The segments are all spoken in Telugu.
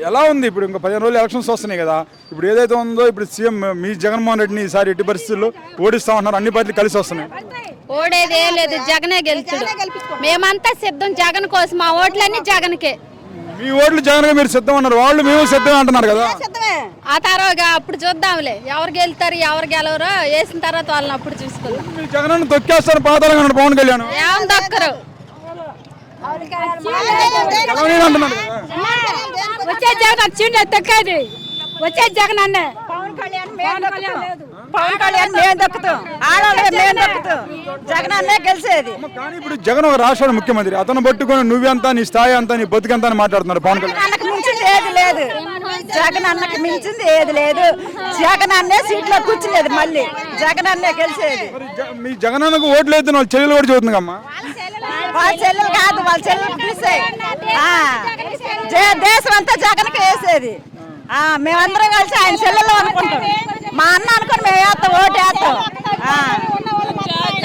ఎలా ఉంది ఇప్పుడు ఇంకా 15 రోజులు ఎలక్షన్స్ వస్తున్నాయి కదా. ఇప్పుడు ఏదైతే ఉందో ఇప్పుడు సీఎం మీ జగన్మోహన్ రెడ్డిని ఈసారి ఎట్టి పరిస్థితుల్లో ఓడిస్తామన్నారు. అన్ని పార్టీలు కలిసి వస్తున్నాయి. ఓడేది ఏం లేదు, జగనే గెలుచుడు. మేమంతా సిద్ధం జగన్ కోసం, మా ఓట్లన్నీ జగన్కే. మీ ఓట్లు జగన్ మీరు సిద్ధం అన్నారు, వాళ్ళు మేము సిద్ధం అంటున్నారు కదా. ఆ తర్వాత అప్పుడు చూద్దాంలే, ఎవరు గెలుతారు ఎవరు గెలవరో వేసిన తర్వాత వాళ్ళని అప్పుడు చూసుకుందాం. మీ జగన్ తొక్కేస్తారు పాతాళంగా అన్నాడు పవన్ కళ్యాణ్. ఏం దక్కరు వచ్చే జగన్ వచ్చిండే తొక్కేది, వచ్చే జగన్ అన్నే. పవన్ కళ్యాణ్ మేము దక్కుతాం, ఆడవాళ్ళే మేము దక్కుతాం, జగన్ అన్నే గెలిచేది. కానీ ఇప్పుడు జగన్ ఒక రాష్ట్ర ముఖ్యమంత్రి, అతను పట్టుకొని నువ్వెంత నీ స్థాయి అంతా నీ బతుకంతా అని మాట్లాడుతున్నారు పవన్ కళ్యాణ్. అన్నకు మించింది ఏది లేదు, జగన్ అన్నకు మించింది ఏది లేదు. జగన్ అన్నే సీట్లో కూర్చునేది, మళ్ళీ జగన్ అన్నే గెలిచేది. మీ జగన్ అన్నకు ఓట్లు అయితే వాళ్ళ చెల్లెలు కూడా చదువుతుందమ్మా. వాళ్ళ చెల్లెలు కాదు, వాళ్ళ చెల్లెలు పిలిస్తే దేశం అంతా జగన్కి వేసేది. మేమందరం కలిసి ఆయన చెల్లెలు అనుకుంటాం, మా అన్న అనుకుని మేము వేస్తాం, ఓటు వేస్తాం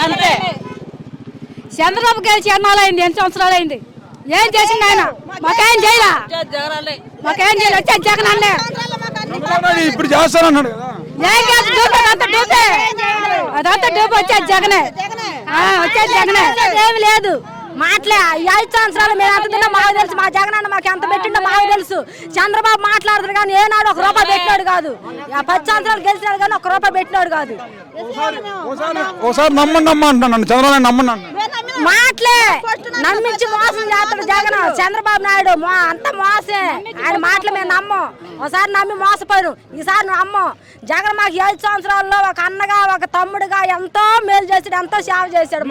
అంతే. చంద్రబాబు గెలిచి ఎన్నాళ్ళైంది, 8 సంవత్సరాలు అయింది. ఏం చేసింది ఆయన? మాకేం చేయలే, మాకేం చేయలే. వచ్చే జగన్ అన్నే ఇప్పుడు చేస్తానన్నాడు కదా. ఏం చేసి డూబే, అదంతా డూబే, అదంతా డూబే. వచ్చేది జగనే, వచ్చేది జగనే. ఏమి లేదు మాటలే. 5 సంవత్సరాలు మేము ఎంత తిన్నా మాకు తెలుసు. మా జగన్ అన్న మాకు ఎంత పెట్టిండో మాకు తెలుసు. చంద్రబాబు మాట్లాడతారు కానీ ఏనాడు 1 రూపాయి పెట్టినాడు కాదు. 10 సంవత్సరాలు గెలిచినాడు కానీ 1 రూపాయి పెట్టినాడు కాదు. ఒకసారి నమ్మండి అమ్మ అంటున్నాను, చంద్రబాబు నమ్మన్నాను. మాటలే నమ్మించి మోసం చేస్తాడు జగన్. చంద్రబాబు నాయుడు అంత మోసే. ఆయన మాటలు మేము నమ్మం. ఒకసారి నమ్మి మోసపోయారు, ఈసారి నమ్మం. జగన్ మాకు 5 సంవత్సరాల్లో ఒక అన్నగా ఒక తమ్ముడుగా ఎంతో మేలు చేశాడు, ఎంతో సేవ చేశాడు.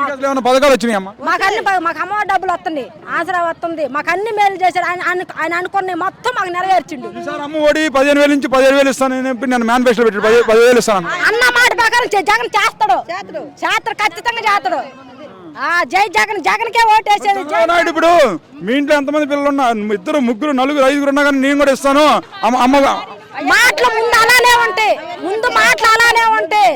పథకాలు వచ్చినాయమ్మా, మాకు అన్ని, మాకు అమ్మ డబ్బులు వస్తుంది, ఆసరా వస్తుంది, మాకు అన్ని మేలు చేశాడు. ఆయన అనుకున్న మొత్తం మాకు నెరవేర్చిండు. అమ్మ ఒడి 15,000 నుంచి 17,000 ఇస్తాను నేను మేనిఫెస్టో పెట్టి 10,000 ఇస్తాను అన్న మాట ప్రకారం జగన్ చేస్తాడు, చేస్తాడు, ఖచ్చితంగా చేస్తాడు. జై జగన్, జగన్కే ఓటేసేది. ఇప్పుడు మీ ఇంట్లో ఎంతమంది పిల్లలు ఉన్నా, 2, 3, 4, 5 ఉన్నా కానీ నేను కూడా ఇస్తాను. అమ్మగా మాటలు ముందు అలానే ఉంటాయి, ముందు మాటలు అలానే ఉంటాయి.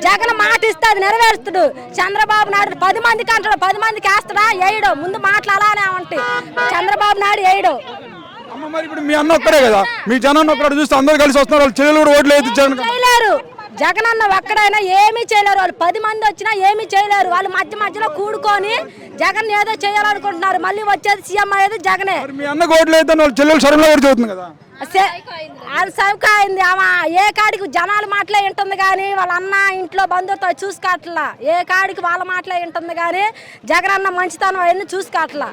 జగన్ మాట ఇస్తే అది నెరవేరుస్తాడు. చంద్రబాబు నాయుడు 10 మందికి అంటాడు, 10 మందికి వేస్తాడా? వేయడు. ముందు మాటలు అలానే ఉంటాయి. చంద్రబాబు నాయుడు వేయడు. మరి ఇప్పుడు మీ అన్న ఒక్కడే కదా, మీ జనాన్ని ఒక్కడే చూస్తే అందరూ కలిసి వస్తున్నారు. వాళ్ళు చెల్లెలు కూడా ఓట్లు వేయలేదు జగన్ చేయలేరు. జగన్ అన్న ఒక్కడైనా ఏమీ చేయలేరు. వాళ్ళు 10 మంది వచ్చినా ఏమీ చేయలేరు. వాళ్ళు మధ్యలో కూడుకొని జగన్ ఏదో చేయాలనుకుంటున్నారు. మళ్ళీ వచ్చేది సీఎం అయ్యేది జగనే. మీ అన్నకు ఓట్లు వేద్దాం, వాళ్ళ చెల్లెలు సరంలో కూడా చదువుతుంది కదా. అది సౌకర్యం. ఆమె ఏ కాడికి జనాల మాటలే వింటుంది కానీ వాళ్ళ అన్న ఇంట్లో బంధువులతో చూసుకోవట్లా. ఏ కాడికి వాళ్ళ మాటలే వింటుంది కానీ జగన్ అన్న మంచితనం అవన్నీ చూసుకోవట్లా.